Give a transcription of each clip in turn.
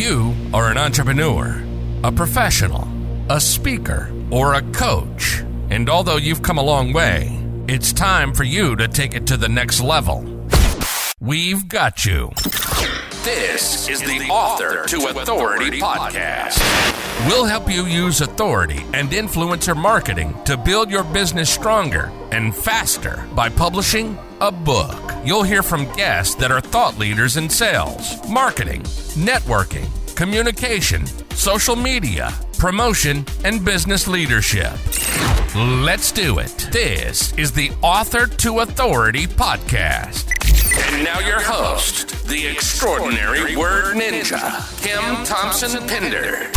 you are an entrepreneur, a professional, a speaker, or a coach, and although you've come a long way, it's time for you to take it to the next level. We've got you. This is the Author to Authority podcast. We'll help you use authority and influencer marketing to build your business stronger and faster by publishing a book. You'll hear from guests that are thought leaders in sales, marketing, networking, communication, social media, promotion, and business leadership. Let's do it. This is the Author to Authority podcast. And now your host, the extraordinary word ninja, Kim Thompson-Pinder.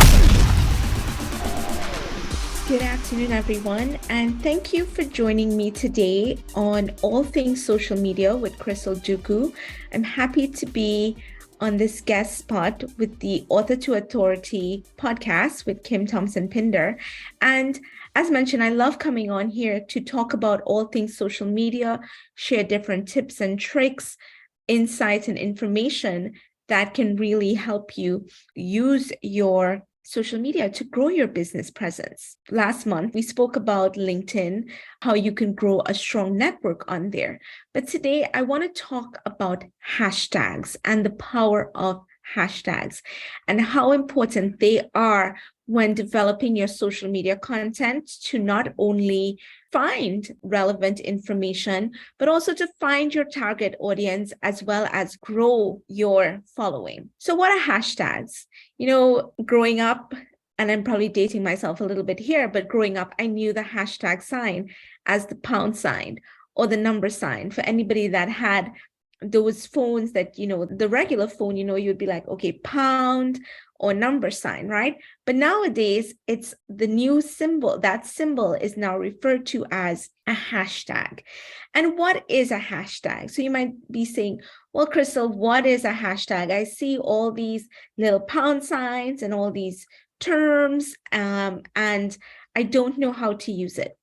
Good afternoon, everyone, and thank you for joining me today on All Things Social Media with Krystle Dookoo. I'm happy to be on this guest spot with the Author to Authority podcast with Kim Thompson-Pinder. And as mentioned, I love coming on here to talk about all things social media, share different tips and tricks, insights and information that can really help you use your social media to grow your business presence. Last month, we spoke about LinkedIn, how you can grow a strong network on there. But today, I want to talk about hashtags and the power of hashtags and how important they are when developing your social media content to not only find relevant information, but also to find your target audience as well as grow your following. So what are hashtags? You know, growing up, and I'm probably dating myself a little bit here, but growing up, I knew the hashtag sign as the pound sign or the number sign. For anybody that had those phones that, you know, the regular phone, you know, you'd be like, okay, pound or number sign, right? But nowadays, it's the new symbol. That symbol is now referred to as a hashtag. And what is a hashtag? So you might be saying, well, Krystle, what is a hashtag? I see all these little pound signs and all these terms, and I don't know how to use it.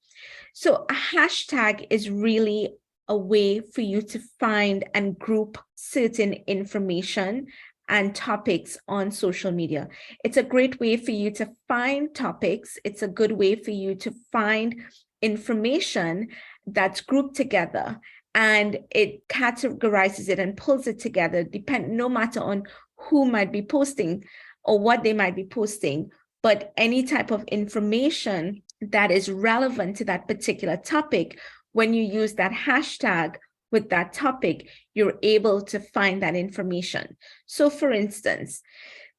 So a hashtag is really a way for you to find and group certain information and topics on social media. It's a great way for you to find topics. It's a good way for you to find information that's grouped together, and it categorizes it and pulls it together, no matter on who might be posting or what they might be posting, but any type of information that is relevant to that particular topic. When you use that hashtag with that topic, you're able to find that information. So for instance,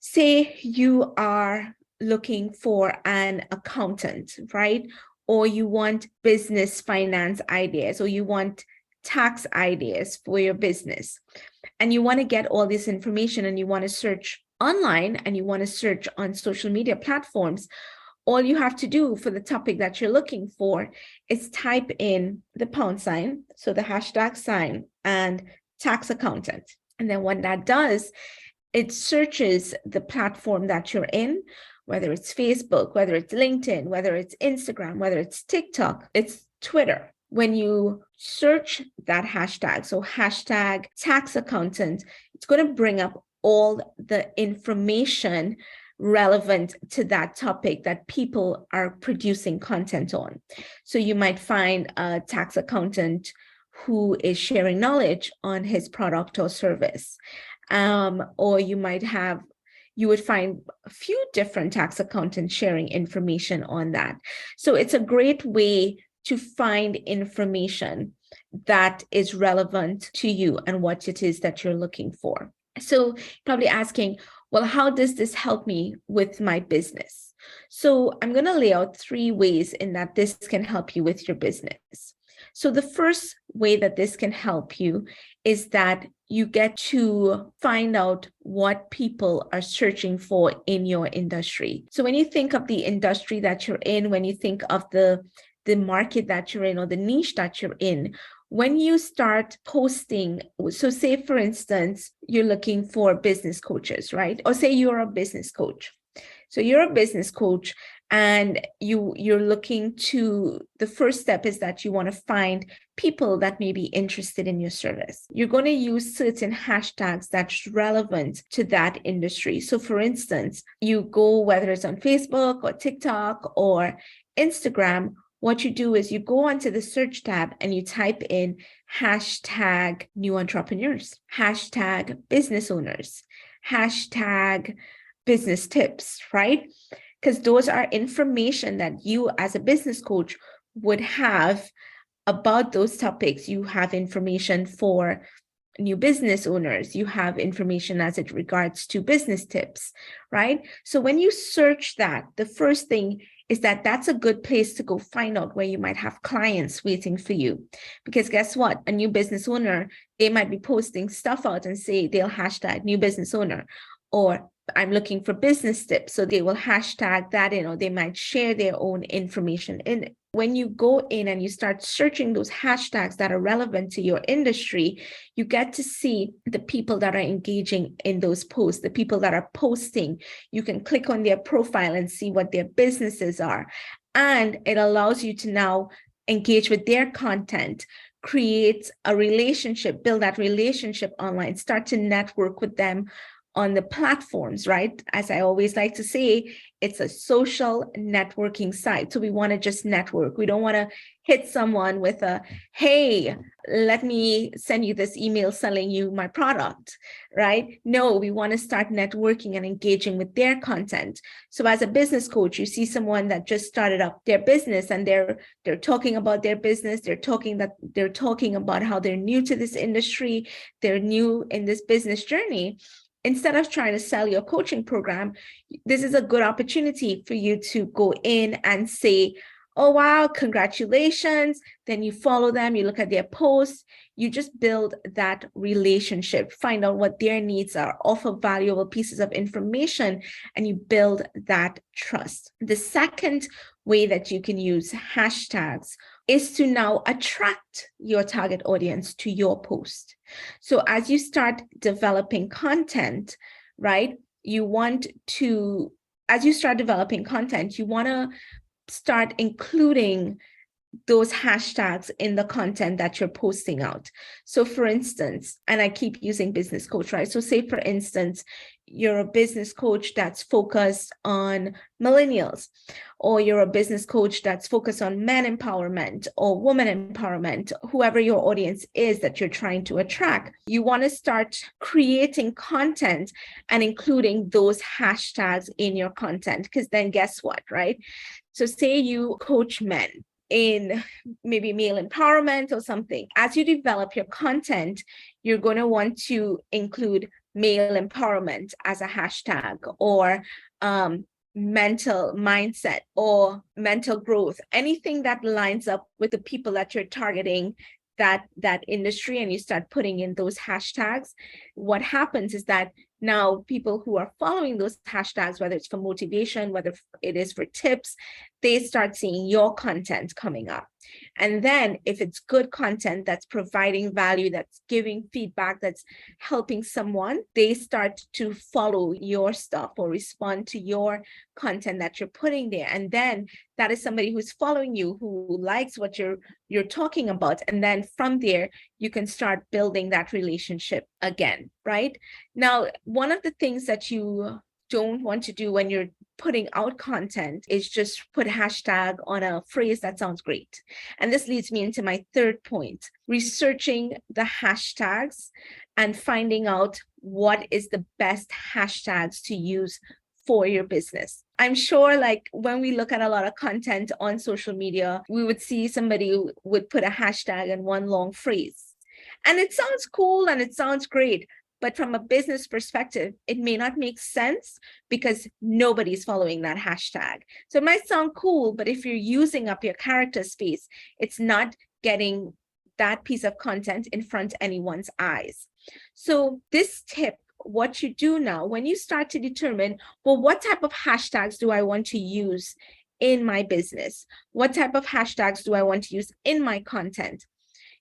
say you are looking for an accountant, right? Or you want business finance ideas, or you want tax ideas for your business. And you want to get all this information and you want to search online and you want to search on social media platforms. All you have to do for the topic that you're looking for is type in the pound sign, so the hashtag sign, and tax accountant. And then what that does, it searches the platform that you're in, whether it's Facebook, whether it's LinkedIn, whether it's Instagram, whether it's TikTok, it's Twitter. When you search that hashtag, so hashtag tax accountant, it's going to bring up all the information relevant to that topic that people are producing content on. So you might find a tax accountant who is sharing knowledge on his product or service. Or you would find a few different tax accountants sharing information on that. So it's a great way to find information that is relevant to you and what it is that you're looking for. So probably asking, well, how does this help me with my business? So I'm going to lay out 3 ways in that this can help you with your business. So the first way that this can help you is that you get to find out what people are searching for in your industry. So when you think of the industry that you're in, when you think of the market that you're in or the niche that you're in, when you start posting, so say, for instance, you're looking for business coaches, right? Or say you're a business coach. So you're a business coach and you're looking to, the first step is that you want to find people that may be interested in your service. You're going to use certain hashtags that's relevant to that industry. So for instance, you go, whether it's on Facebook or TikTok or Instagram, what you do is you go onto the search tab and you type in hashtag new entrepreneurs, hashtag business owners, hashtag business tips, right? Because those are information that you as a business coach would have about those topics. You have information for new business owners, you have information as it regards to business tips, right? So when you search that, the first thing is that that's a good place to go find out where you might have clients waiting for you. Because guess what? A new business owner, they might be posting stuff out and say they'll hashtag new business owner, or I'm looking for business tips. So they will hashtag that in, or they might share their own information in it. When you go in and you start searching those hashtags that are relevant to your industry, you get to see the people that are engaging in those posts, the people that are posting. You can click on their profile and see what their businesses are. And it allows you to now engage with their content, create a relationship, build that relationship online, start to network with them on the platforms, right? As I always like to say, it's a social networking site. So we want to just network. We don't want to hit someone with a, hey, let me send you this email selling you my product, right? No, we want to start networking and engaging with their content. So as a business coach, you see someone that just started up their business and they're talking about their business. They're talking about how they're new to this industry. They're new in this business journey. Instead of trying to sell your coaching program, this is a good opportunity for you to go in and say, oh, wow, congratulations. Then you follow them, you look at their posts, you just build that relationship, find out what their needs are, offer valuable pieces of information, and you build that trust. The second way that you can use hashtags is to now attract your target audience to your post. So as you start developing content, right, you want to start including those hashtags in the content that you're posting out. So for instance, and I keep using business coach, right? So say for instance, you're a business coach that's focused on millennials, or you're a business coach that's focused on men empowerment or woman empowerment, whoever your audience is that you're trying to attract. You want to start creating content and including those hashtags in your content, because then guess what, right? So say you coach men in maybe male empowerment or something. As you develop your content, you're going to want to include male empowerment as a hashtag, or mental mindset or mental growth, anything that lines up with the people that you're targeting, that industry, and you start putting in those hashtags. What happens is that now people who are following those hashtags, whether it's for motivation, whether it is for tips, they start seeing your content coming up. And then if it's good content that's providing value, that's giving feedback, that's helping someone, they start to follow your stuff or respond to your content that you're putting there. And then that is somebody who's following you, who likes what you're talking about. And then from there, you can start building that relationship again, right? Now, one of the things that you don't want to do when you're putting out content is just put hashtag on a phrase that sounds great. And this leads me into my third point, researching the hashtags and finding out what is the best hashtags to use for your business. I'm sure like when we look at a lot of content on social media, we would see somebody who would put a hashtag in one long phrase. And it sounds cool and it sounds great. But from a business perspective, it may not make sense because nobody's following that hashtag. So it might sound cool, but if you're using up your character space, it's not getting that piece of content in front of anyone's eyes. So this tip, what you do now, when you start to determine, well, what type of hashtags do I want to use in my business? What type of hashtags do I want to use in my content?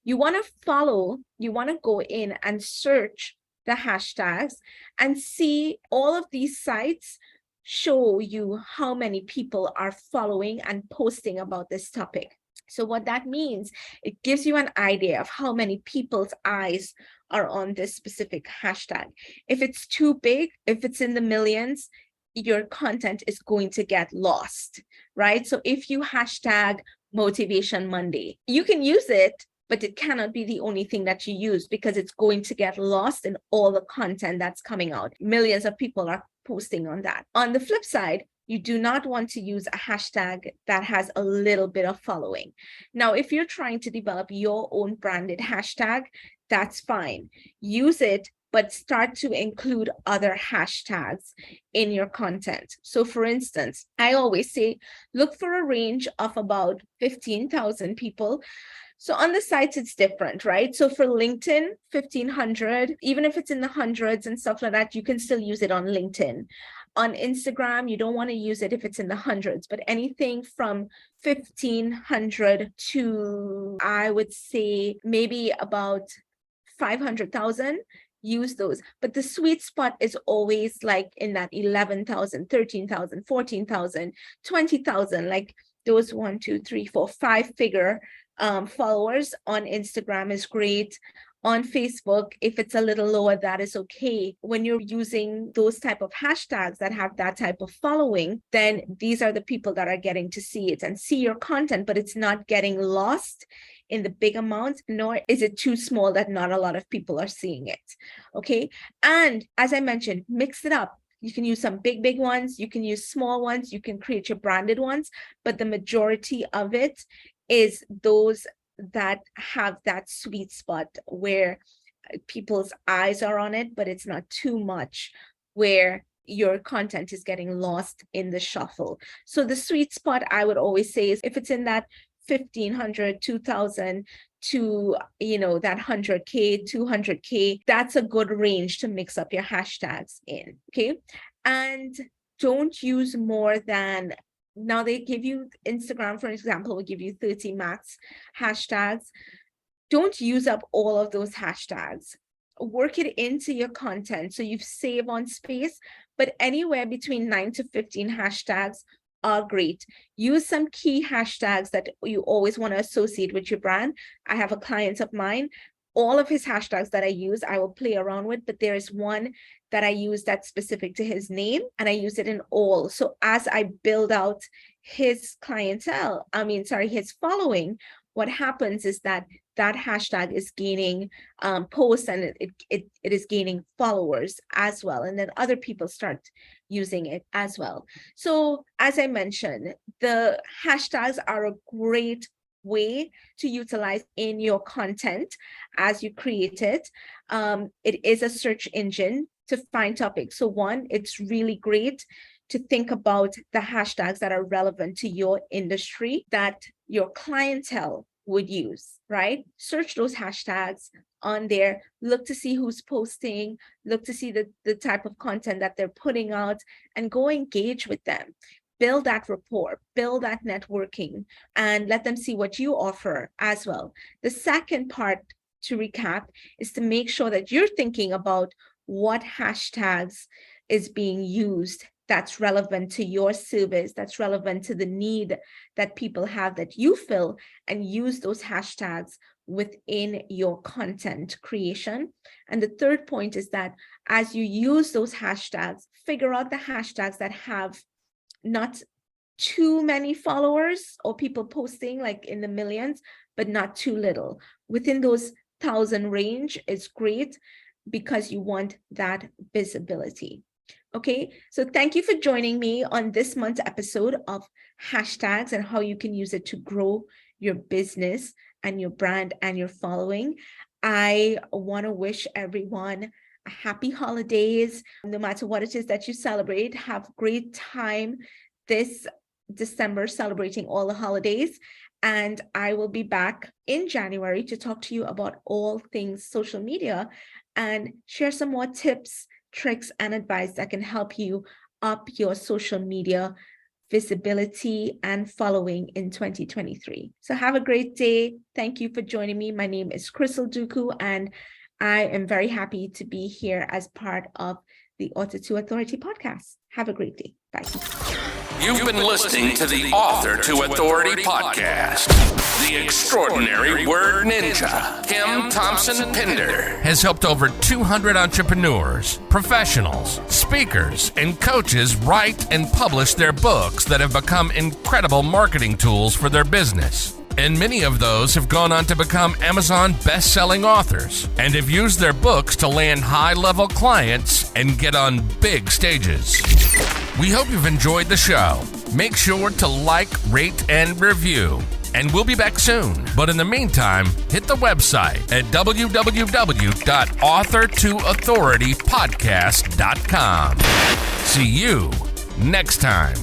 You want to go in and search the hashtags and see all of these sites show you how many people are following and posting about this topic. So what that means, it gives you an idea of how many people's eyes are on this specific hashtag. If it's too big, if it's in the millions, your content is going to get lost, right? So if you hashtag Motivation Monday, you can use it, but it cannot be the only thing that you use because it's going to get lost in all the content that's coming out. Millions of people are posting on that. On the flip side, you do not want to use a hashtag that has a little bit of following. Now, if you're trying to develop your own branded hashtag, that's fine. Use it, but start to include other hashtags in your content. So for instance, I always say, look for a range of about 15,000 people. So on the sites, it's different, right? So for LinkedIn, 1,500, even if it's in the hundreds and stuff like that, you can still use it on LinkedIn. On Instagram, you don't want to use it if it's in the hundreds, but anything from 1,500 to, I would say, maybe about 500,000, use those. But the sweet spot is always like in that 11,000, 13,000, 14,000, 20,000, like those 1, 2, 3, 4, 5-figure followers on Instagram is great. On Facebook, if it's a little lower, that is okay. When you're using those type of hashtags that have that type of following, then these are the people that are getting to see it and see your content, but it's not getting lost in the big amounts, nor is it too small that not a lot of people are seeing it. Okay. And as I mentioned, mix it up. You can use some big ones, you can use small ones, you can create your branded ones, but the majority of it is those that have that sweet spot where people's eyes are on it, but it's not too much where your content is getting lost in the shuffle. So the sweet spot, I would always say, is if it's in that 1,500, 2,000 to, that 100K, 200K, that's a good range to mix up your hashtags in, okay? And don't use more than, now they give you, Instagram, for example, will give you 30 max hashtags. Don't use up all of those hashtags. Work it into your content so you save on space, but anywhere between 9 to 15 hashtags are great. Use some key hashtags that you always want to associate with your brand. I have a client of mine, all of his hashtags that I use, I will play around with, but there is one that I use that's specific to his name, and I use it in all. So as I build out his clientele, his following, what happens is that hashtag is gaining posts, and it is gaining followers as well. And then other people start using it as well. So as I mentioned, the hashtags are a great way to utilize in your content as you create it. It is a search engine to find topics. So one, it's really great to think about the hashtags that are relevant to your industry that your clientele would use, right? Search those hashtags on there, look to see who's posting, look to see the type of content that they're putting out, and go engage with them. Build that rapport, build that networking, and let them see what you offer as well. The second part, to recap, is to make sure that you're thinking about what hashtags is being used that's relevant to your service, that's relevant to the need that people have that you fill, and use those hashtags within your content creation. And the third point is that as you use those hashtags, figure out the hashtags that have not too many followers or people posting like in the millions, but not too little. Within those 1,000 range is great because you want that visibility. Okay, so thank you for joining me on this month's episode of hashtags and how you can use it to grow your business and your brand and your following. I want to wish everyone a happy holidays. No matter what it is that you celebrate, have a great time this December celebrating all the holidays. And I will be back in January to talk to you about all things social media and share some more tips, tricks, and advice that can help you up your social media visibility and following in 2023. So have a great day. Thank you for joining me. My name is Krystle Dookoo, and I am very happy to be here as part of the Author to Authority podcast. Have a great day. Bye. You've been listening to the Author to Authority podcast. The extraordinary word ninja, Kim Thompson Pinder, has helped over 200 entrepreneurs, professionals, speakers, and coaches write and publish their books that have become incredible marketing tools for their business. And many of those have gone on to become Amazon best-selling authors and have used their books to land high-level clients and get on big stages. We hope you've enjoyed the show. Make sure to like, rate, and review. And we'll be back soon. But in the meantime, hit the website at www.authortoauthoritypodcast.com. See you next time.